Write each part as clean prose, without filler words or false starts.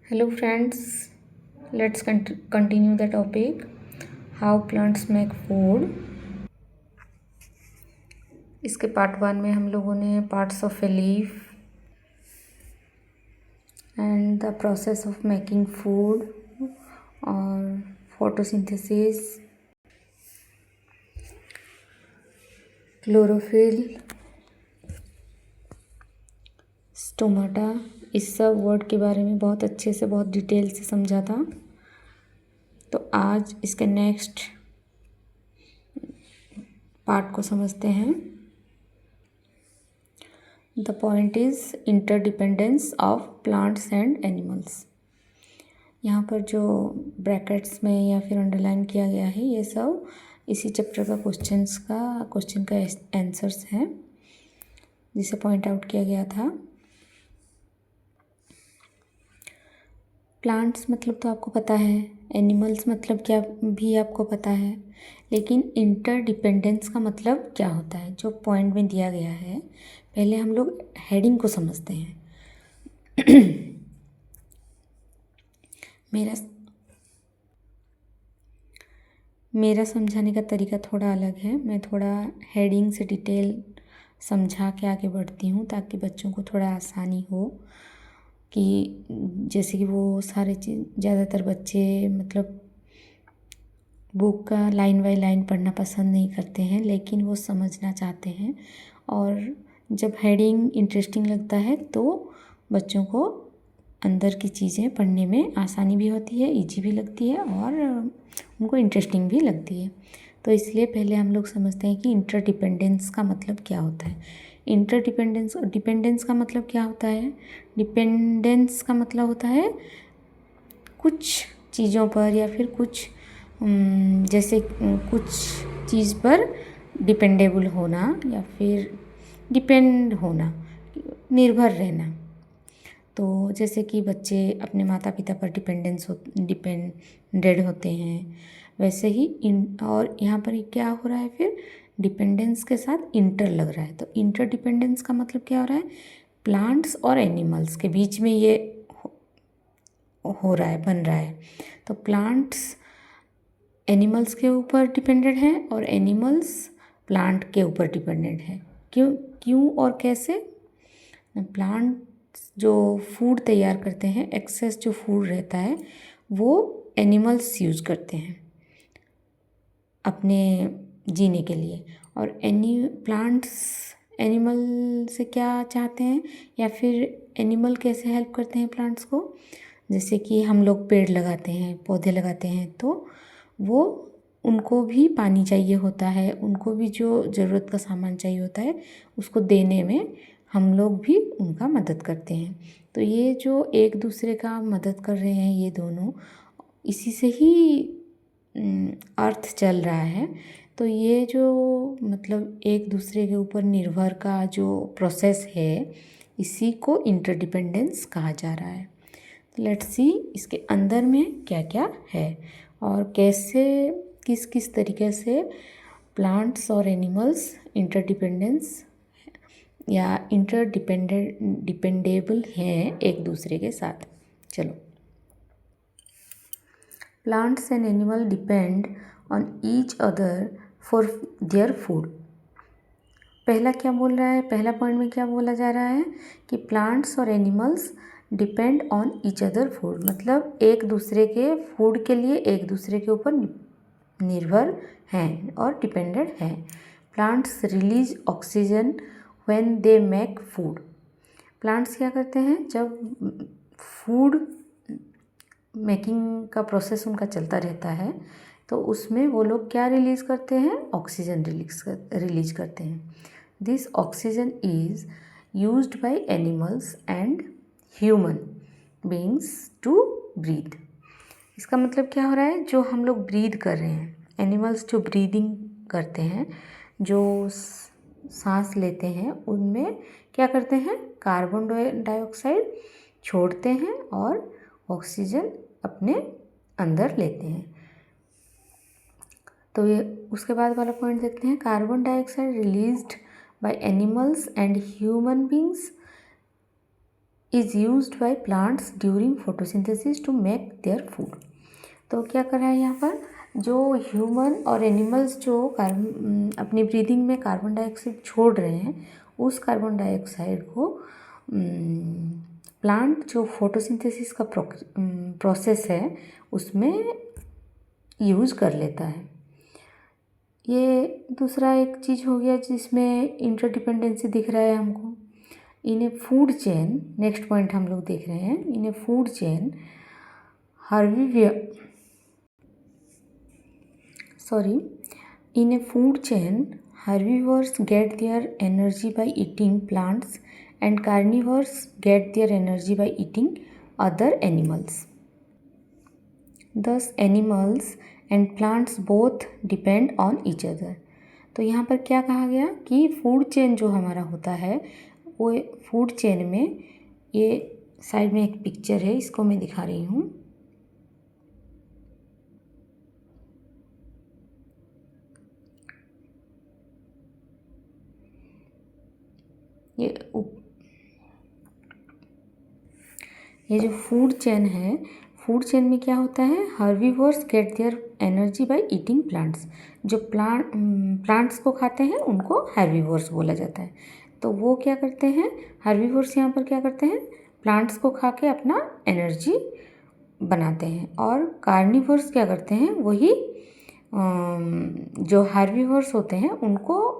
Hello friends, let's continue the topic how plants make food. इसके part 1 में हम लोगों ने parts of a leaf and the process of making food और photosynthesis, chlorophyll, stomata, इस सब वर्ड के बारे में बहुत अच्छे से बहुत डिटेल से समझा था। तो आज इसके नेक्स्ट पार्ट को समझते हैं। The point is interdependence of plants and animals. यहाँ पर जो ब्रैकेट्स में या फिर अंडरलाइन किया गया है ये सब इसी चैप्टर का क्वेश्चन का आंसर्स हैं जिसे पॉइंट आउट किया गया था। प्लांट्स मतलब तो आपको पता है, एनिमल्स मतलब क्या भी आपको पता है, लेकिन इंटरडिपेंडेंस का मतलब क्या होता है जो पॉइंट में दिया गया है। पहले हम लोग हेडिंग को समझते हैं। मेरा समझाने का तरीका थोड़ा अलग है। मैं थोड़ा हेडिंग से डिटेल समझा के आगे बढ़ती हूँ ताकि बच्चों को थोड़ा आसानी हो कि जैसे कि वो सारे चीज़ ज़्यादातर बच्चे मतलब बुक का लाइन बाय लाइन पढ़ना पसंद नहीं करते हैं, लेकिन वो समझना चाहते हैं। और जब हेडिंग इंटरेस्टिंग लगता है तो बच्चों को अंदर की चीज़ें पढ़ने में आसानी भी होती है, इजी भी लगती है और उनको इंटरेस्टिंग भी लगती है। तो इसलिए पहले हम लोग समझते हैं कि इंटरडिपेंडेंस का मतलब क्या होता है। डिपेंडेंस का मतलब क्या होता है? डिपेंडेंस का मतलब होता है कुछ चीज़ों पर या फिर कुछ जैसे कुछ चीज़ पर डिपेंडेबल होना या फिर डिपेंड होना, निर्भर रहना। तो जैसे कि बच्चे अपने माता पिता पर डिपेंडेड होते हैं, वैसे ही और यहाँ पर क्या हो रहा है फिर डिपेंडेंस के साथ इंटर लग रहा है। तो इंटरडिपेंडेंस का मतलब क्या हो रहा है? प्लांट्स और एनिमल्स के बीच में ये हो रहा है, बन रहा है। तो प्लांट्स एनिमल्स के ऊपर डिपेंडेंट है और एनिमल्स प्लांट के ऊपर डिपेंडेंट है। क्यों और कैसे? प्लांट जो फूड तैयार करते हैं, एक्सेस जो फूड रहता है वो एनिमल्स यूज़ करते हैं अपने जीने के लिए। और प्लांट्स एनिमल से क्या चाहते हैं या फिर एनिमल कैसे हेल्प करते हैं प्लांट्स को? जैसे कि हम लोग पेड़ लगाते हैं, पौधे लगाते हैं, तो वो उनको भी पानी चाहिए होता है, उनको भी जो ज़रूरत का सामान चाहिए होता है उसको देने में हम लोग भी उनका मदद करते हैं। तो ये जो एक दूसरे का मदद कर रहे हैं ये दोनों, इसी से ही अर्थ चल रहा है। तो ये जो मतलब एक दूसरे के ऊपर निर्भर का जो प्रोसेस है इसी को इंटरडिपेंडेंस कहा जा रहा है। लेट्स सी इसके अंदर में क्या क्या है और कैसे किस किस तरीके से प्लांट्स और एनिमल्स इंटरडिपेंडेंस या डिपेंडेबल हैं एक दूसरे के साथ। चलो, plants and animal depend on each other for their food. पहला क्या बोल रहा है? पहला पॉइंट में क्या बोला जा रहा है कि प्लांट्स और animals depend on each other food, मतलब एक दूसरे के फूड के लिए एक दूसरे के ऊपर निर्भर हैं और डिपेंडेंट हैं। Plants release oxygen when they make food. Plants क्या करते हैं? जब फूड मेकिंग का प्रोसेस उनका चलता रहता है तो उसमें वो लोग क्या रिलीज़ करते हैं? ऑक्सीजन रिलीज करते हैं। This oxygen is used by animals and human beings to breathe. इसका मतलब क्या हो रहा है? जो हम लोग ब्रीद कर रहे हैं, एनिमल्स जो ब्रीदिंग करते हैं, जो सांस लेते हैं, उनमें क्या करते हैं? कार्बन डाइऑक्साइड छोड़ते हैं और ऑक्सीजन अपने अंदर लेते हैं। तो ये उसके बाद वाला पॉइंट देखते हैं। Carbon dioxide released by animals and human beings is used by plants during photosynthesis to make their food. तो क्या कर रहा है यहाँ पर, जो ह्यूमन और एनिमल्स जो अपनी ब्रीदिंग में कार्बन डाइऑक्साइड छोड़ रहे हैं, उस कार्बन डाइऑक्साइड को प्लांट जो फोटोसिंथेसिस का प्रोसेस है उसमें यूज़ कर लेता है। ये दूसरा एक चीज़ हो गया जिसमें इंटरडिपेंडेंसी दिख रहा है हमको। In a food chain, next point हम लोग देख रहे हैं, in a food chain herbivores get their energy by eating plants and carnivores get their energy by eating other animals. Thus animals and plants both depend on each other. तो यहाँ पर क्या कहा गया कि फूड चेन जो हमारा होता है, वो फूड चेन में, ये साइड में एक पिक्चर है, इसको मैं दिखा रही हूँ। ये जो फूड चेन है, फूड चेन में क्या होता है, herbivores get their energy by eating plants. जो प्लांट्स को खाते हैं उनको हर्बीवोर्स बोला जाता है। तो वो क्या करते हैं, हर्बीवोर्स यहाँ पर क्या करते हैं, प्लांट्स को खा के अपना एनर्जी बनाते हैं। और कार्निवोर्स क्या करते हैं, वही जो हर्बीवोर्स होते हैं उनको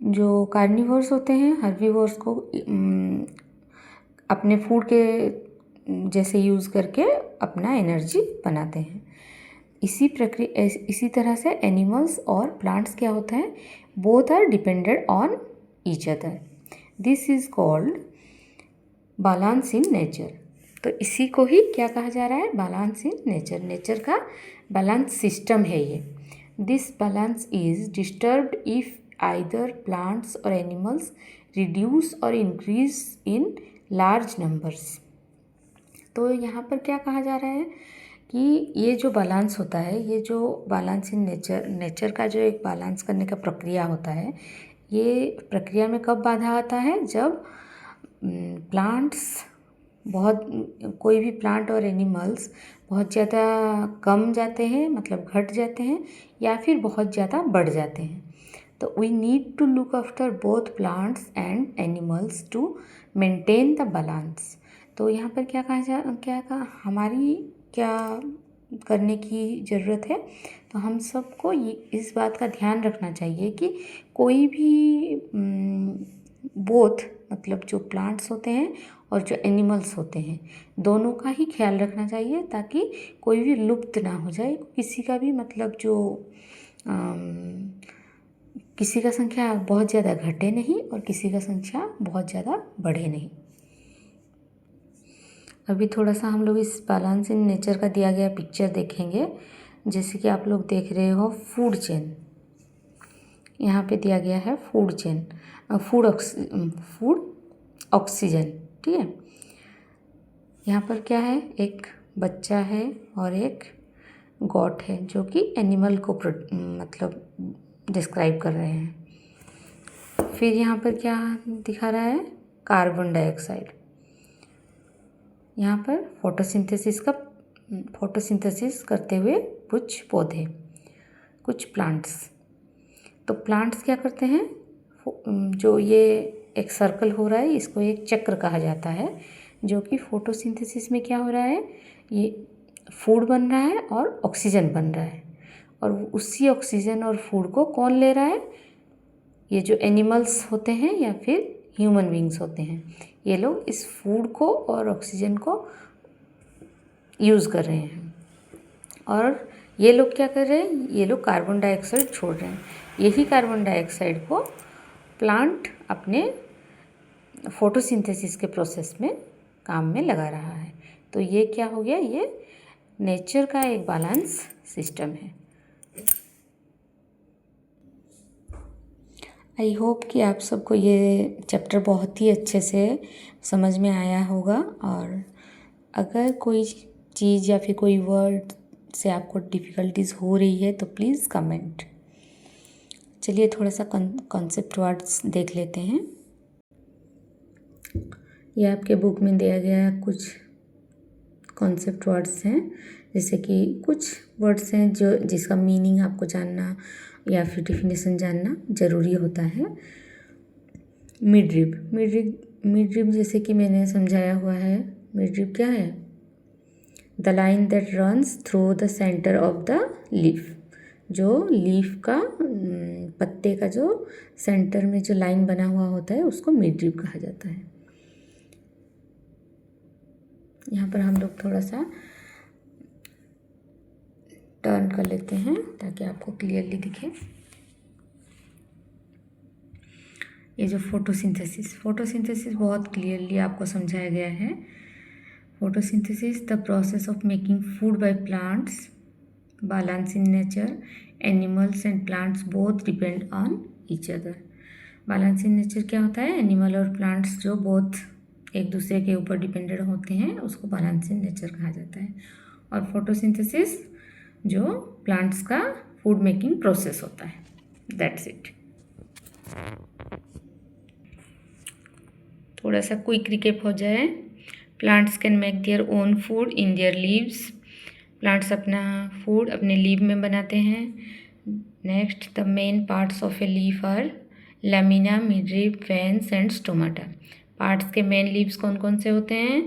जो कार्निवोर्स होते हैं हर्बीवोर्स को अपने फूड के जैसे यूज़ करके अपना एनर्जी बनाते हैं। इसी तरह से एनिमल्स और प्लांट्स क्या होता है, both are dependent on each other. This is called balance in nature. तो इसी को ही क्या कहा जा रहा है, बैलेंस इन नेचर। नेचर का बैलेंस सिस्टम है ये। This balance is disturbed if either plants or animals reduce or increase in large numbers। तो यहाँ पर क्या कहा जा रहा है कि ये जो बैलेंस होता है, ये जो बैलेंस इन नेचर का जो एक बैलेंस करने का प्रक्रिया होता है, ये प्रक्रिया में कब बाधा आता है, जब प्लांट्स कोई भी प्लांट और एनिमल्स बहुत ज़्यादा कम जाते हैं, मतलब घट जाते हैं, या फिर बहुत ज़्यादा बढ़ जाते हैं। तो we need to look after both plants and animals to maintain the balance. तो यहाँ पर क्या कहा हमारी क्या करने की ज़रूरत है, तो हम सबको इस बात का ध्यान रखना चाहिए कि कोई भी बोथ, मतलब जो प्लांट्स होते हैं और जो एनिमल्स होते हैं, दोनों का ही ख्याल रखना चाहिए, ताकि कोई भी लुप्त ना हो जाए, किसी का भी मतलब जो किसी का संख्या बहुत ज़्यादा घटे नहीं और किसी का संख्या बहुत ज़्यादा बढ़े नहीं। अभी थोड़ा सा हम लोग इस बैलेंस इन नेचर का दिया गया पिक्चर देखेंगे। जैसे कि आप लोग देख रहे हो फूड चेन, यहाँ पे दिया गया है फूड चेन, फूड ऑक्सीजन, ठीक है। यहाँ पर क्या है, एक बच्चा है और एक गॉट है जो कि एनिमल को मतलब डिस्क्राइब कर रहे हैं। फिर यहाँ पर क्या दिखा रहा है, कार्बन डाइऑक्साइड। यहाँ पर फोटोसिंथेसिस करते हुए कुछ पौधे, कुछ प्लांट्स। तो प्लांट्स क्या करते हैं, जो ये एक सर्कल हो रहा है, इसको एक चक्र कहा जाता है, जो कि फोटोसिंथेसिस में क्या हो रहा है, ये फूड बन रहा है और ऑक्सीजन बन रहा है। और उसी ऑक्सीजन और फूड को कौन ले रहा है, ये जो एनिमल्स होते हैं या फिर ह्यूमन बींग्स होते हैं, ये लोग इस फूड को और ऑक्सीजन को यूज़ कर रहे हैं। और ये लोग क्या कर रहे हैं, ये लोग कार्बन डाइऑक्साइड छोड़ रहे हैं। यही कार्बन डाइऑक्साइड को प्लांट अपने फोटोसिंथेसिस के प्रोसेस में काम में लगा रहा है। तो ये क्या हो गया, ये नेचर का एक बैलेंस सिस्टम है। आई होप कि आप सबको ये चैप्टर बहुत ही अच्छे से समझ में आया होगा। और अगर कोई चीज़ या फिर कोई वर्ड से आपको डिफ़िकल्टीज़ हो रही है तो प्लीज़ कमेंट। चलिए थोड़ा सा कॉन्सेप्ट वर्ड्स देख लेते हैं। ये आपके बुक में दिया गया कुछ कॉन्सेप्ट वर्ड्स हैं, जैसे कि कुछ वर्ड्स हैं जिसका मीनिंग आपको जानना या फिर डिफिनेशन जानना ज़रूरी होता है। मिडरिब जैसे कि मैंने समझाया हुआ है, मिडरिब क्या है? The line that runs through the centre of the leaf, जो लीफ का पत्ते का जो सेंटर में जो लाइन बना हुआ होता है उसको मिडरिब कहा जाता है। यहाँ पर हम लोग थोड़ा सा टर्न कर लेते हैं ताकि आपको क्लियरली दिखे। ये जो फोटोसिंथेसिस बहुत क्लियरली आपको समझाया गया है। Photosynthesis the process of making food by plants, balance in nature, animals and plants both depend on each other. Balance in nature क्या होता है? एनिमल और प्लांट्स जो बोथ एक दूसरे के ऊपर डिपेंडेंट होते हैं उसको बैलेंस इन नेचर कहा जाता है। और फोटोसिंथेसिस जो प्लांट्स का फूड मेकिंग प्रोसेस होता है। That's it. थोड़ा सा क्विक रिकैप हो जाए। Plants can make their own food in their leaves. प्लांट्स अपना फूड अपने लीव में बनाते हैं। Next, the main parts of a leaf are lamina, midrib, veins and stomata. Parts के मेन लीव्स कौन कौन से होते हैं?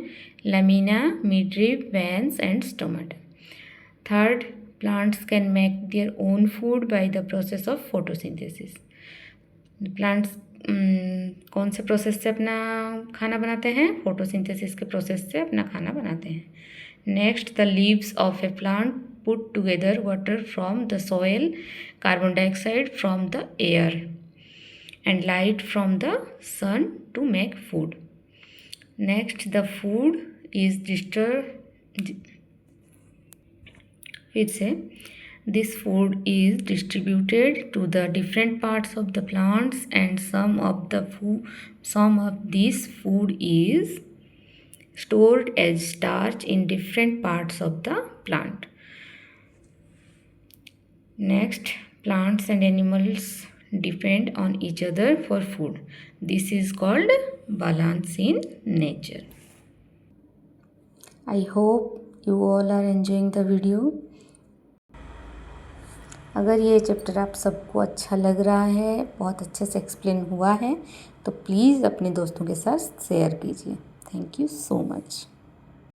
Lamina, midrib, veins and stomata. Third, plants can make their own food by the process of photosynthesis. Plants कौन से process से अपना खाना बनाते हैं? फोटोसिंथेसिस के प्रोसेस से अपना खाना बनाते हैं। Next, the leaves of A plant put together water from the soil, carbon dioxide from the air and light from the sun to make food. Next, the food is this food is distributed to the different parts of the plants, and some of this food is stored as starch in different parts of the plant. Next, plants and animals depend on each other for food. This is called balance in nature. I hope you all are enjoying the video. अगर ये chapter आप सबको अच्छा लग रहा है, बहुत अच्छे से एक्सप्लेन हुआ है, तो प्लीज़ अपने दोस्तों के साथ शेयर कीजिए। Thank you so much.